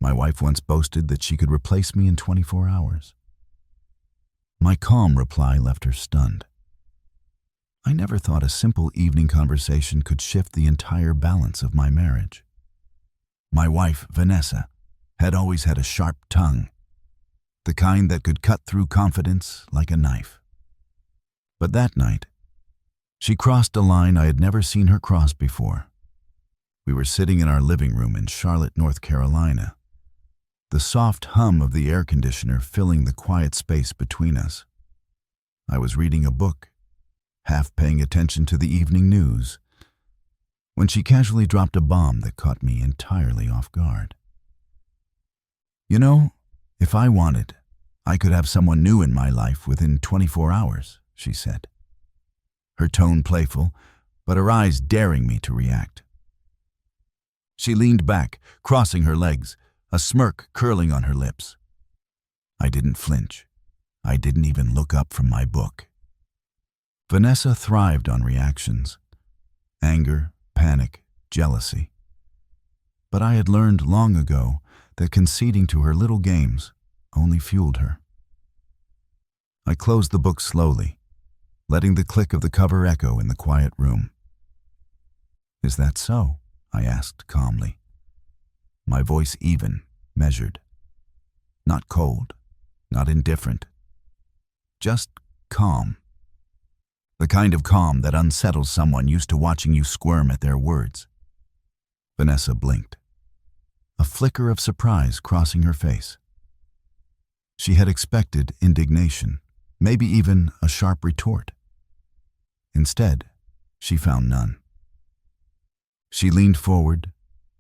My wife once boasted that she could replace me in 24 hours. My calm reply left her stunned. I never thought a simple evening conversation could shift the entire balance of my marriage. My wife, Vanessa, had always had a sharp tongue, the kind that could cut through confidence like a knife. But that night, she crossed a line I had never seen her cross before. We were sitting in our living room in Charlotte, North Carolina, the soft hum of the air conditioner filling the quiet space between us. I was reading a book, half paying attention to the evening news, when she casually dropped a bomb that caught me entirely off guard. You know, if I wanted, I could have someone new in my life within 24 hours, she said. Her tone playful, but her eyes daring me to react. She leaned back, crossing her legs, a smirk curling on her lips. I didn't flinch. I didn't even look up from my book. Vanessa thrived on reactions: anger, panic, jealousy. But I had learned long ago that conceding to her little games only fueled her. I closed the book slowly, letting the click of the cover echo in the quiet room. "Is that so?" I asked calmly, my voice even, measured. Not cold, not indifferent, just calm. The kind of calm that unsettles someone used to watching you squirm at their words. Vanessa blinked, a flicker of surprise crossing her face. She had expected indignation, maybe even a sharp retort. Instead, she found none. She leaned forward,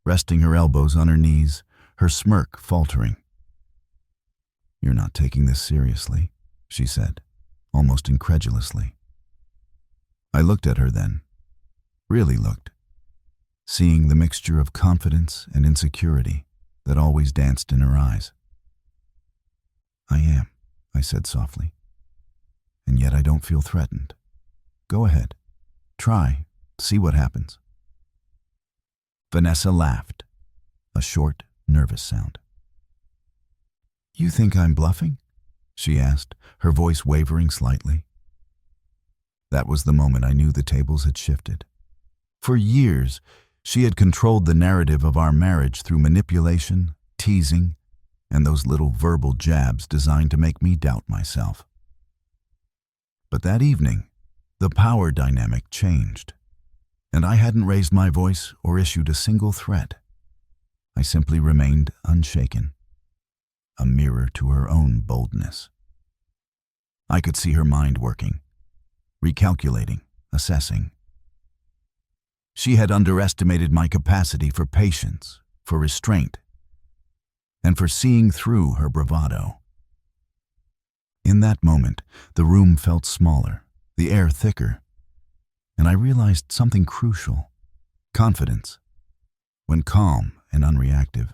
resting her elbows on her knees, her smirk faltering. "You're not taking this seriously," she said, almost incredulously. I looked at her then, really looked, seeing the mixture of confidence and insecurity that always danced in her eyes. "I am," I said softly, "and yet I don't feel threatened. Go ahead. Try. See what happens." Vanessa laughed, a short, nervous sound. "You think I'm bluffing?" she asked, her voice wavering slightly. That was the moment I knew the tables had shifted. For years, she had controlled the narrative of our marriage through manipulation, teasing, and those little verbal jabs designed to make me doubt myself. But that evening, the power dynamic changed, and I hadn't raised my voice or issued a single threat. I simply remained unshaken, a mirror to her own boldness. I could see her mind working, recalculating, assessing. She had underestimated my capacity for patience, for restraint, and for seeing through her bravado. In that moment, the room felt smaller, the air thicker, and I realized something crucial: confidence, when calm and unreactive,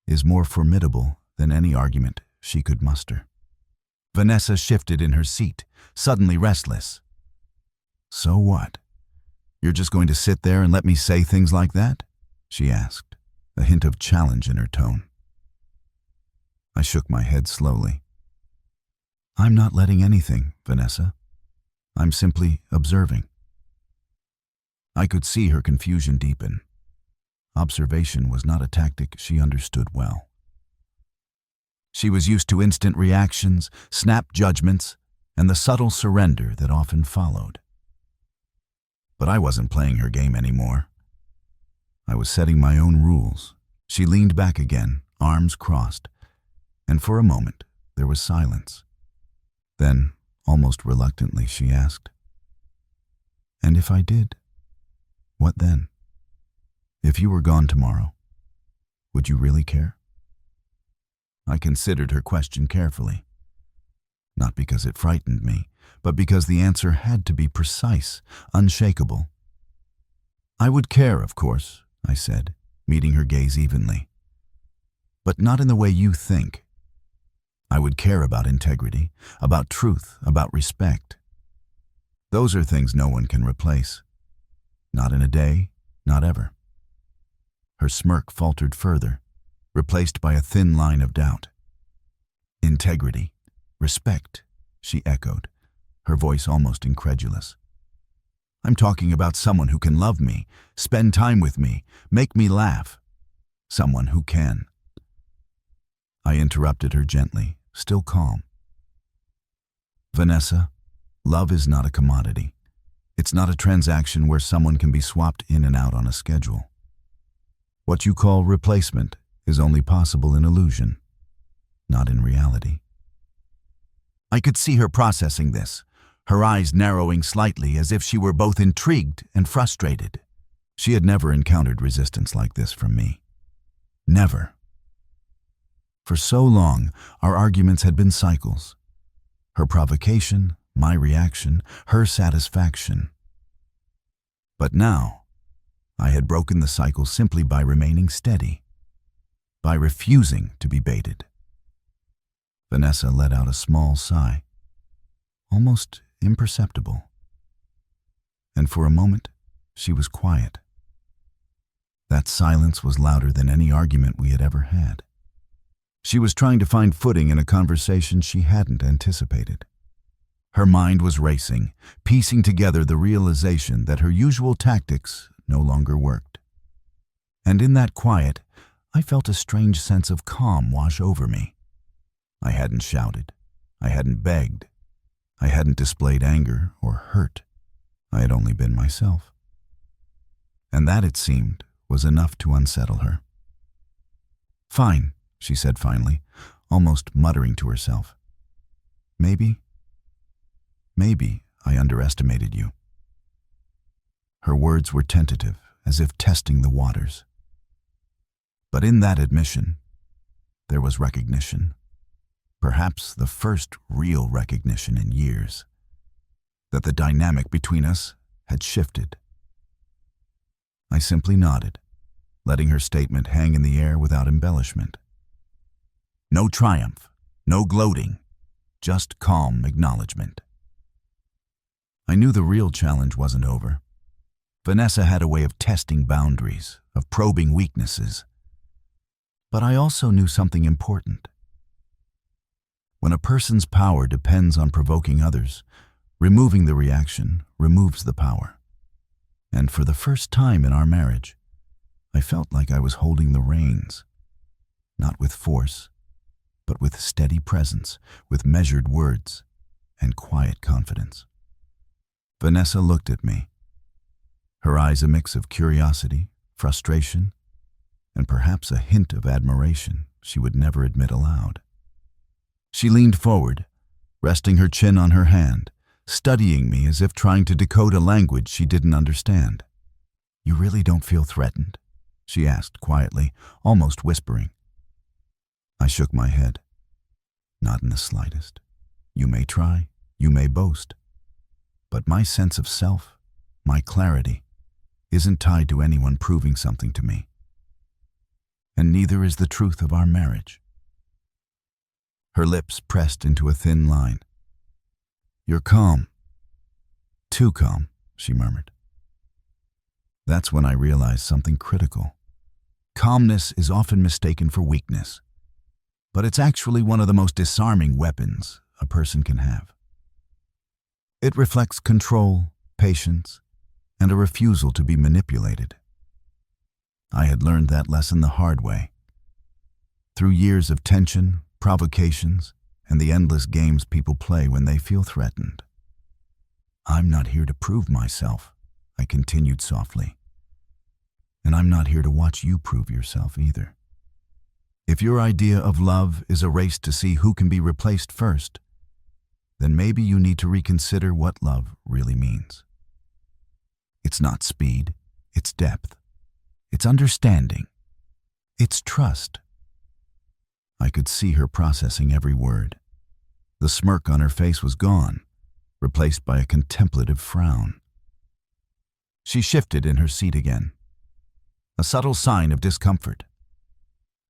is more formidable than any argument she could muster. Vanessa shifted in her seat, suddenly restless. "So what? You're just going to sit there and let me say things like that?" she asked, a hint of challenge in her tone. I shook my head slowly. "I'm not letting anything, Vanessa. I'm simply observing." I could see her confusion deepen. Observation was not a tactic she understood well. She was used to instant reactions, snap judgments, and the subtle surrender that often followed. But I wasn't playing her game anymore. I was setting my own rules. She leaned back again, arms crossed, and for a moment there was silence. Then, almost reluctantly, she asked, "And if I did, what then? If you were gone tomorrow, would you really care?" I considered her question carefully, not because it frightened me, but because the answer had to be precise, unshakable. "I would care, of course," I said, meeting her gaze evenly. "But not in the way you think. I would care about integrity, about truth, about respect. Those are things no one can replace. Not in a day, not ever." Her smirk faltered further, replaced by a thin line of doubt. Integrity, respect, she echoed, her voice almost incredulous. I'm talking about someone who can love me, spend time with me, make me laugh. Someone who can. I interrupted her gently, still calm. Vanessa, love is not a commodity. It's not a transaction where someone can be swapped in and out on a schedule. What you call replacement is only possible in illusion, not in reality. I could see her processing this, her eyes narrowing slightly as if she were both intrigued and frustrated. She had never encountered resistance like this from me. Never. For so long, our arguments had been cycles. Her provocation, my reaction, her satisfaction. But now, I had broken the cycle simply by remaining steady, by refusing to be baited. Vanessa let out a small sigh, almost imperceptible. And for a moment, she was quiet. That silence was louder than any argument we had ever had. She was trying to find footing in a conversation she hadn't anticipated. Her mind was racing, piecing together the realization that her usual tactics no longer worked. And in that quiet, I felt a strange sense of calm wash over me. I hadn't shouted. I hadn't begged. I hadn't displayed anger or hurt. I had only been myself. And that, it seemed, was enough to unsettle her. Fine, she said finally, almost muttering to herself. Maybe I underestimated you. Her words were tentative, as if testing the waters. But in that admission, there was recognition. Perhaps the first real recognition in years. That the dynamic between us had shifted. I simply nodded, letting her statement hang in the air without embellishment. No triumph, no gloating, just calm acknowledgement. I knew the real challenge wasn't over. Vanessa had a way of testing boundaries, of probing weaknesses. But I also knew something important. When a person's power depends on provoking others, removing the reaction removes the power. And for the first time in our marriage, I felt like I was holding the reins, not with force, but with steady presence, with measured words, and quiet confidence. Vanessa looked at me, her eyes a mix of curiosity, frustration, and perhaps a hint of admiration she would never admit aloud. She leaned forward, resting her chin on her hand, studying me as if trying to decode a language she didn't understand. You really don't feel threatened? She asked quietly, almost whispering. I shook my head. Not in the slightest. You may try, you may boast. But my sense of self, my clarity, isn't tied to anyone proving something to me. And neither is the truth of our marriage. Her lips pressed into a thin line. You're calm. Too calm, she murmured. That's when I realized something critical. Calmness is often mistaken for weakness, but it's actually one of the most disarming weapons a person can have. It reflects control, patience, and a refusal to be manipulated. I had learned that lesson the hard way. Through years of tension, provocations, and the endless games people play when they feel threatened. I'm not here to prove myself, I continued softly. And I'm not here to watch you prove yourself either. If your idea of love is a race to see who can be replaced first, then maybe you need to reconsider what love really means. It's not speed, it's depth, it's understanding, it's trust. I could see her processing every word. The smirk on her face was gone, replaced by a contemplative frown. She shifted in her seat again, a subtle sign of discomfort.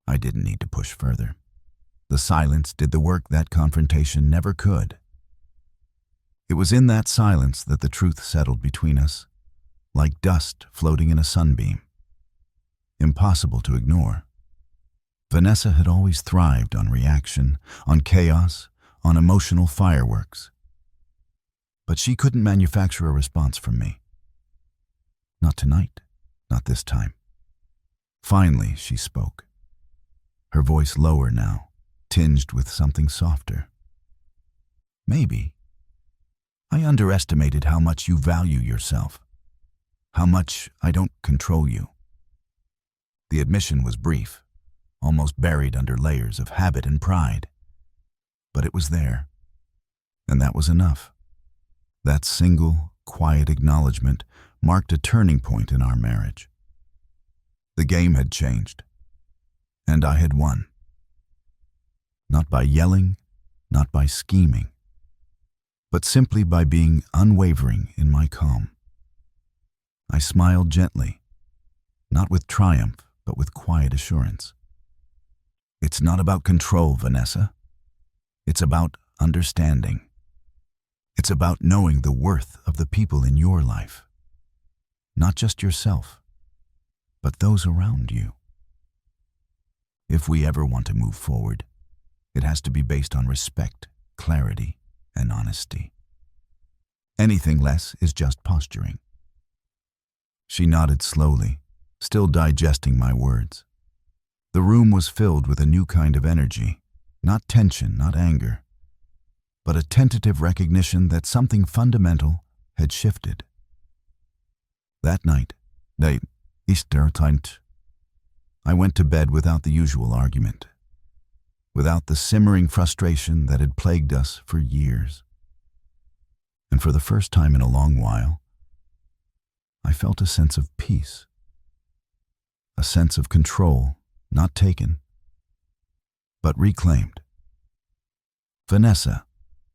I didn't need to push further. The silence did the work that confrontation never could. It was in that silence that the truth settled between us, like dust floating in a sunbeam. Impossible to ignore, Vanessa had always thrived on reaction, on chaos, on emotional fireworks. But she couldn't manufacture a response from me. Not tonight, not this time. Finally, she spoke. Her voice lower now, tinged with something softer. Maybe I underestimated how much you value yourself, how much I don't control you. The admission was brief, almost buried under layers of habit and pride. But it was there, and that was enough. That single, quiet acknowledgement marked a turning point in our marriage. The game had changed, and I had won. Not by yelling, not by scheming, but simply by being unwavering in my calm. I smiled gently, not with triumph, but with quiet assurance. It's not about control, Vanessa. It's about understanding. It's about knowing the worth of the people in your life. Not just yourself, but those around you. If we ever want to move forward, it has to be based on respect, clarity, and honesty. Anything less is just posturing. She nodded slowly, still digesting my words. The room was filled with a new kind of energy, not tension, not anger, but a tentative recognition that something fundamental had shifted. That night, I went to bed without the usual argument, without the simmering frustration that had plagued us for years. And for the first time in a long while, I felt a sense of peace, a sense of control, not taken, but reclaimed. Vanessa,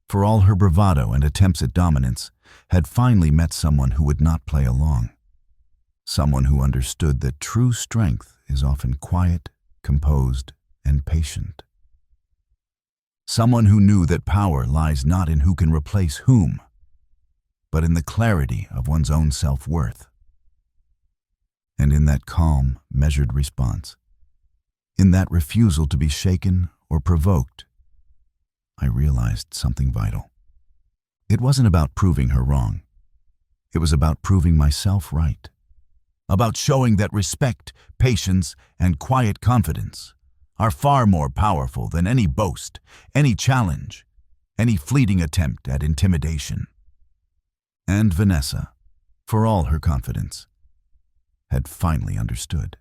for all her bravado and attempts at dominance, had finally met someone who would not play along. Someone who understood that true strength is often quiet, composed, and patient. Someone who knew that power lies not in who can replace whom, but in the clarity of one's own self-worth. And in that calm, measured response, in that refusal to be shaken or provoked, I realized something vital. It wasn't about proving her wrong. It was about proving myself right. About showing that respect, patience, and quiet confidence are far more powerful than any boast, any challenge, any fleeting attempt at intimidation. And Vanessa, for all her confidence, had finally understood.